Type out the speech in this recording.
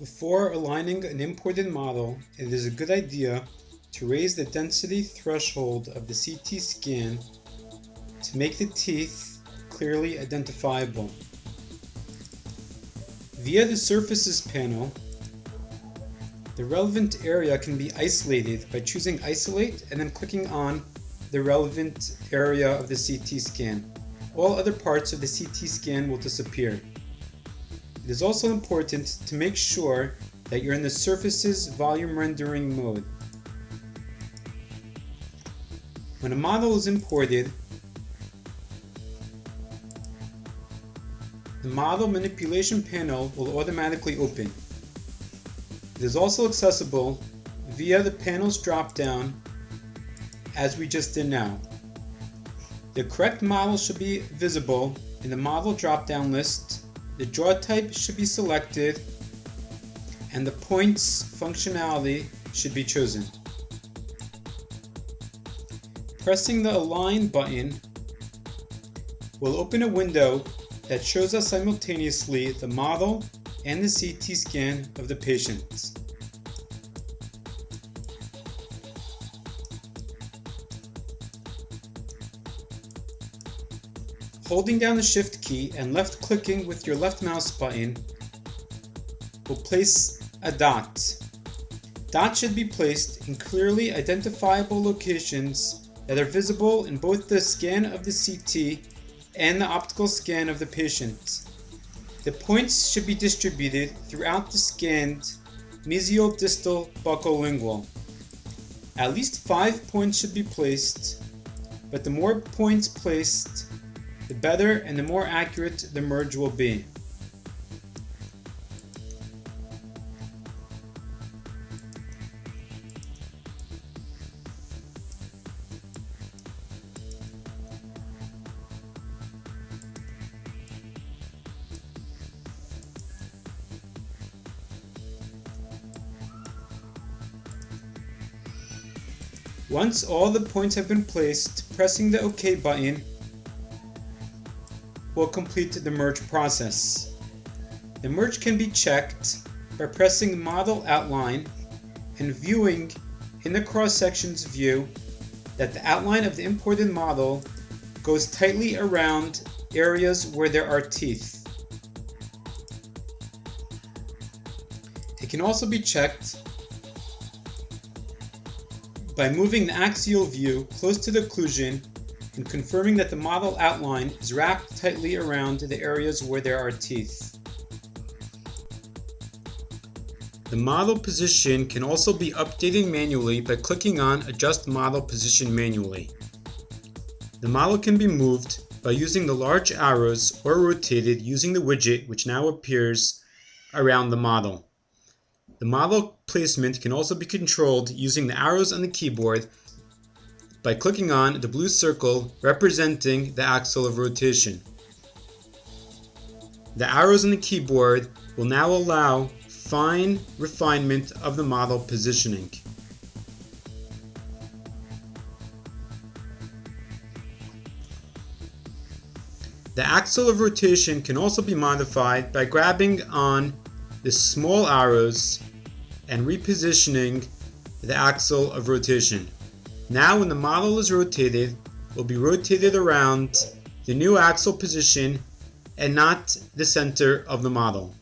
Before aligning an imported model, it is a good idea to raise the density threshold of the CT scan to make the teeth clearly identifiable. Via the Surfaces panel, the relevant area can be isolated by choosing Isolate and then clicking on the relevant area of the CT scan. All other parts of the CT scan will disappear. It is also important to make sure that you're in the Surfaces volume rendering mode. When a model is imported, the model manipulation panel will automatically open. It is also accessible via the panel's drop-down, as we just did now. The correct model should be visible in the model drop-down list. The draw type should be selected, and the points functionality should be chosen. Pressing the Align button will open a window that shows us simultaneously the model and the CT scan of the patient. Holding down the Shift key and left clicking with your left mouse button will place a dot. Dots should be placed in clearly identifiable locations that are visible in both the scan of the CT and the optical scan of the patient. The points should be distributed throughout the scanned mesial distal buccal lingual. At least 5 points should be placed, but the more points placed, the better and the more accurate the merge will be. Once all the points have been placed, pressing the OK button will complete the merge process. The merge can be checked by pressing Model Outline and viewing in the cross-sections view that the outline of the imported model goes tightly around areas where there are teeth. It can also be checked by moving the axial view close to the occlusion and confirming that the model outline is wrapped tightly around the areas where there are teeth. The model position can also be updated manually by clicking on Adjust Model Position manually. The model can be moved by using the large arrows or rotated using the widget which now appears around the model. The model placement can also be controlled using the arrows on the keyboard by clicking on the blue circle representing the axle of rotation. The arrows on the keyboard will now allow fine refinement of the model positioning. The axle of rotation can also be modified by grabbing on the small arrows and repositioning the axle of rotation. Now when the model is rotated, it will be rotated around the new axle position and not the center of the model.